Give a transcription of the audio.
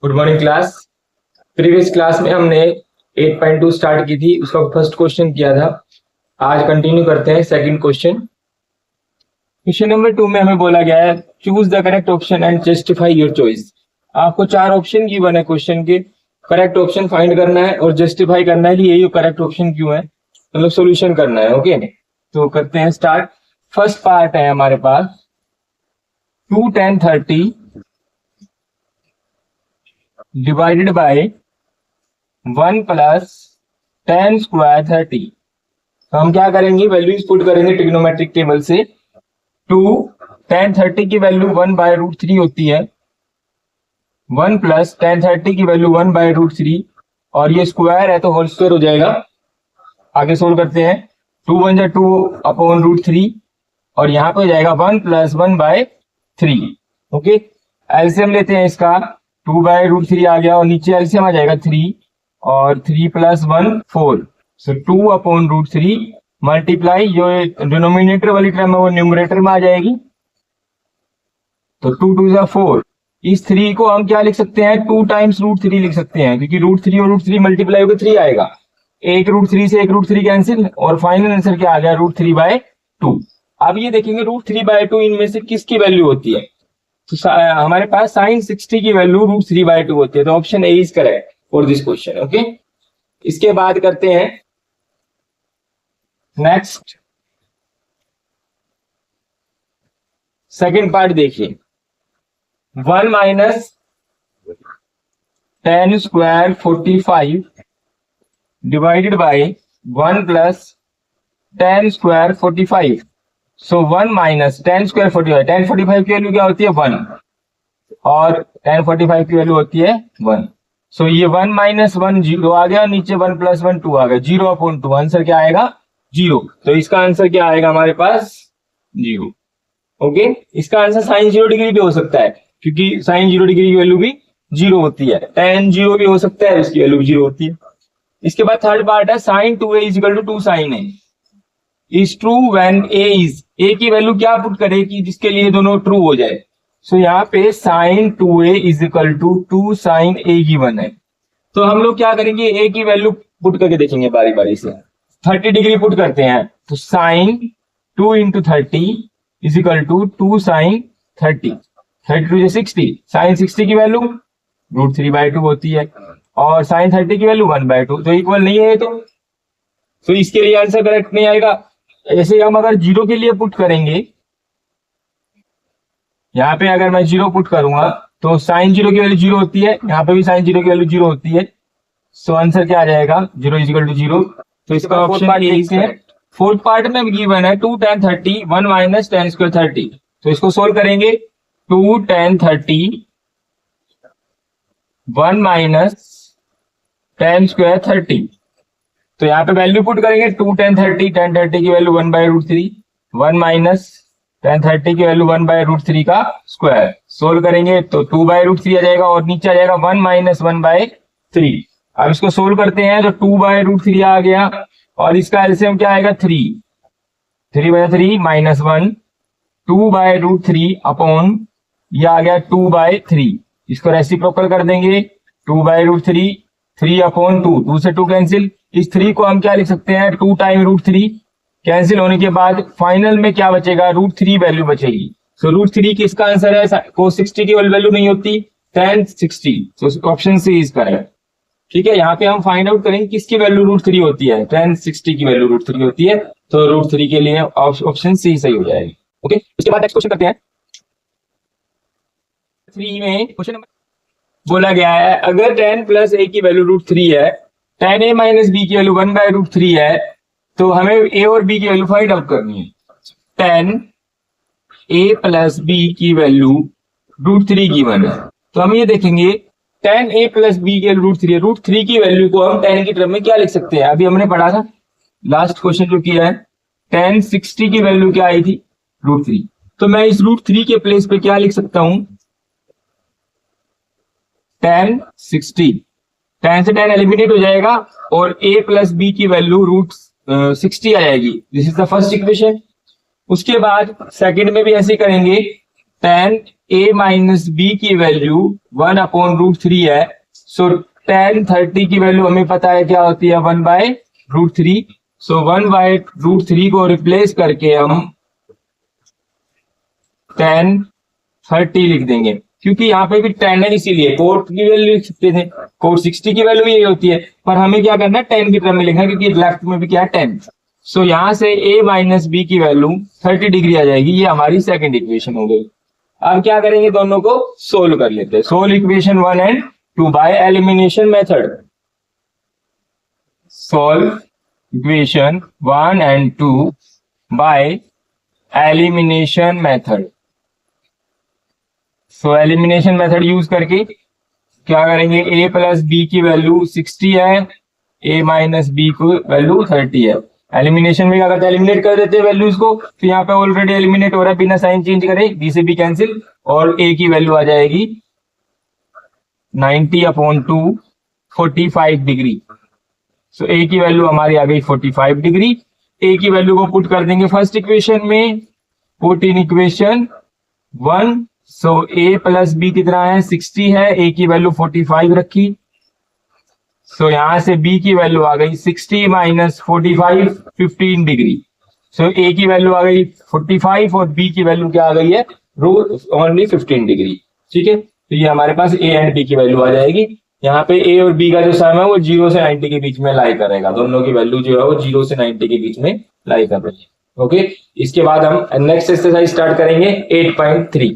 Good morning class. Previous class में हमने 8.2 start की थी, उसका फर्स्ट क्वेश्चन किया था। आज कंटिन्यू करते हैं सेकंड क्वेश्चन। क्वेश्चन नंबर 2 में हमें बोला गया है choose the correct option and justify your choice. आपको 4 ऑप्शन गिवन है क्वेश्चन के, करेक्ट ऑप्शन फाइंड करना है और जस्टिफाई करना है कि ये करेक्ट ऑप्शन क्यों है, मतलब सोल्यूशन करना है। ओके, तो करते हैं स्टार्ट। फर्स्ट पार्ट है हमारे पास 2 10 30 डिवाइडेड बाय 1 प्लस 10 स्क्वायर 30। तो हम क्या करेंगे, वैल्यूज पुट करेंगे ट्रिग्नोमेट्रिक टेबल से। 2 10 30 की वैल्यू 1/√3 होती है, 1 प्लस 10 30 की वैल्यू 1/√3 और ये स्क्वायर है तो होल स्क्वायर हो जाएगा। आगे सोल्व करते हैं। 2 1 जा 2 अपॉन √3 और यहाँ पे हो जाएगा 1 प्लस 1/3। ओके, एलसीएम लेते हैं इसका। 2/√3 आ गया और नीचे एलसीएम आ जाएगा 3 और 3 प्लस 1 4। सो 2 अपॉन √3 मल्टीप्लाई जो डिनोमिनेटर वाली टर्म है वो न्यूमरेटर में आ जाएगी, तो 2 2 जा 4। इस 3 को हम क्या लिख सकते हैं, 2 टाइम्स √3 लिख सकते हैं, क्योंकि √3 और √3 मल्टीप्लाई होकर 3 आएगा। एक √3 से एक √3 कैंसिल और फाइनल आंसर क्या आ गया, √3/2। अब ये देखेंगे √3/2 इनमें से किसकी वैल्यू होती है। तो हमारे पास sin 60 की वैल्यू √3/2 होती है, तो option A is correct for this question. Okay, इसके बाद करते हैं नेक्स्ट सेकंड पार्ट। देखिए 1 minus 10 square 45 divided by 1 plus 10 square 45। So 1 minus 10 square 45, 10 45 की वैल्यू क्या होती है 1 और 10 45 की वैल्यू होती है 1। सो ये 1 माइनस 1 0 आ गया, नीचे 1 प्लस 1 2 आ गया, 0/2। आंसर क्या आएगा 0। तो इसका आंसर क्या आएगा हमारे पास 0। ओके, इसका आंसर sin 0 डिग्री भी हो सकता है, क्योंकि sin 0 डिग्री की वैल्यू भी 0 होती है। tan 0 भी हो सकता है, उसकी वैल्यू भी 0 होती है। इसके बाद थर्ड पार्ट है sin 2a = 2 sin a is true when a is, a की वैल्यू क्या पुट करे कि जिसके लिए दोनों ट्रू हो जाए। सो यहाँ पे sin 2a = 2 sin a given है, तो हम लोग क्या करेंगे, a की वैल्यू पुट करके देखेंगे बारी बारी से। 30 डिग्री पुट करते हैं, तो sin 2 × 30 = 2 sin 30। 32 × 60, sin 60 की वैल्यू √3/2 होती है और sin 30 की वैल्यू 1/2, तो इक्वल नहीं है। तो इसके लिए आंसर करेक्ट नहीं आएगा। ऐसे हम अगर 0 के लिए पुट करेंगे, यहाँ पे अगर मैं 0 पुट करूंगा तो sin 0 की वैल्यू 0 होती है, यहाँ पे भी sin 0 की वैल्यू 0 होती है। सो आंसर क्या आ जाएगा 0 = 0। तो इसका ऑप्शन ए है। फोर्थ पार्ट में गिवन है 2 10 30 1 माइनस 10 स्क्वायर 30। तो इसको सोल्व करेंगे। 2 10 30 1 माइनस 10 स्क्वायर 30। तो यहाँ पे वैल्यू पुट करेंगे 2 10 30, 10 30 की वैल्यू 1/√3, 1 माइनस 10 30 की वैल्यू 1/√3 का स्क्वायर। सोल्व करेंगे तो 2/√3 आ जाएगा और नीचे आ जाएगा 1 माइनस 1/3। अब इसको सोल्व करते हैं तो 2/√3 आ गया और इसका एलसीएम क्या आएगा 3। 3/3 माइनस 1, 2/√3 अपॉन ये आ गया 2/3। इसको रेसिप्रोकल कर देंगे, 2/√3 3/2, 2 से 2 कैंसिल। इस 3 को हम क्या लिख सकते हैं, 2 टाइम √3 कैंसिल होने के बाद फाइनल में क्या बचेगा, √3 वैल्यू बचेगी। सो √3 किसका आंसर है, cos 60 की वैल्यू नहीं होती, tan 60। तो ऑप्शन सी इज करेक्ट। ठीक है, यहाँ पे हम फाइंड आउट करेंगे किसकी वैल्यू √3 होती है, tan 60 की वैल्यू √3 होती है, तो √3 के लिए ऑप्शन सी सही हो जाएगी। ओके, उसके बाद नेक्स्ट क्वेश्चन करते हैं। 3 में क्वेश्चन नंबर बोला गया है अगर tan प्लस a की वैल्यू √3 है, tan a माइनस b की वैल्यू 1/√3 है, तो हमें a और b की वैल्यू फाइंड आउट करनी है। tan a प्लस b की वैल्यू √3 गिवन है, तो हम ये देखेंगे tan a प्लस b की वैल्यू √3 है। √3 की वैल्यू को हम tan की टर्म में क्या लिख सकते हैं, अभी हमने पढ़ा था लास्ट क्वेश्चन जो किया है, tan 60 की वैल्यू क्या आई थी √3। तो मैं इस √3 के प्लेस पे क्या लिख सकता हूं, tan 60। tan से tan एलिमिनेट हो जाएगा और a प्लस b की वैल्यू √60 आ जाएगी। This is the first equation. उसके बाद सेकंड में भी ऐसे करेंगे, tan a माइनस बी की वैल्यू 1/√3 है। सो tan 30 की वैल्यू हमें पता है क्या होती है, 1/√3। सो 1/√3 को रिप्लेस करके हम tan 30 लिख देंगे, क्योंकि यहाँ पे भी tan है इसीलिए। कोट की वैल्यू लिख सकते थे, कोट 60 की वैल्यू यही होती है, पर हमें क्या करना है, tan की टर्म में लिखना है, क्योंकि लेफ्ट में भी क्या है, tan। सो यहाँ से a माइनस बी की वैल्यू 30 डिग्री आ जाएगी। ये हमारी सेकंड इक्वेशन हो गई। अब क्या करेंगे, दोनों को सोल्व कर लेते हैं। Solve equation 1 and 2 by elimination method. Solve equation 1 and 2 by elimination method. So elimination method use करके क्या करेंगे, a प्लस बी की वैल्यू 60 है, a माइनस बी की वैल्यू 30 है। एलिमिनेशन में क्या करते हैं, एलिमिनेट कर देते हैं वैल्यूज को। तो यहाँ पे ऑलरेडी एलिमिनेट हो रहा है, बिना साइन चेंज करे, बी से बी कैंसिल, और a की वैल्यू आ जाएगी 90/2 45 डिग्री। सो a की वैल्यू हमारी आ गई 45 डिग्री। a की वैल्यू को पुट कर देंगे फर्स्ट इक्वेशन में, put in equation 1। So a plus B कितना है, 60 है, a की वैल्यू 45 रखी। सो यहां से b की वैल्यू आ गई 60 माइनस 45 15 डिग्री। सो a की वैल्यू आ गई 45 और b की वैल्यू क्या आ गई है, ओनली 15 डिग्री। ठीक है, तो ये हमारे पास a एंड b की वैल्यू आ जाएगी। यहाँ पे a और b का जो सम है वो 0 से 90 के बीच में लाई करेगा। दोनों की वैल्यू जो है वो 0 से 90 के बीच में लाई कर रही है। ओके, इसके बाद हम नेक्स्ट एक्सरसाइज स्टार्ट करेंगे 8.3।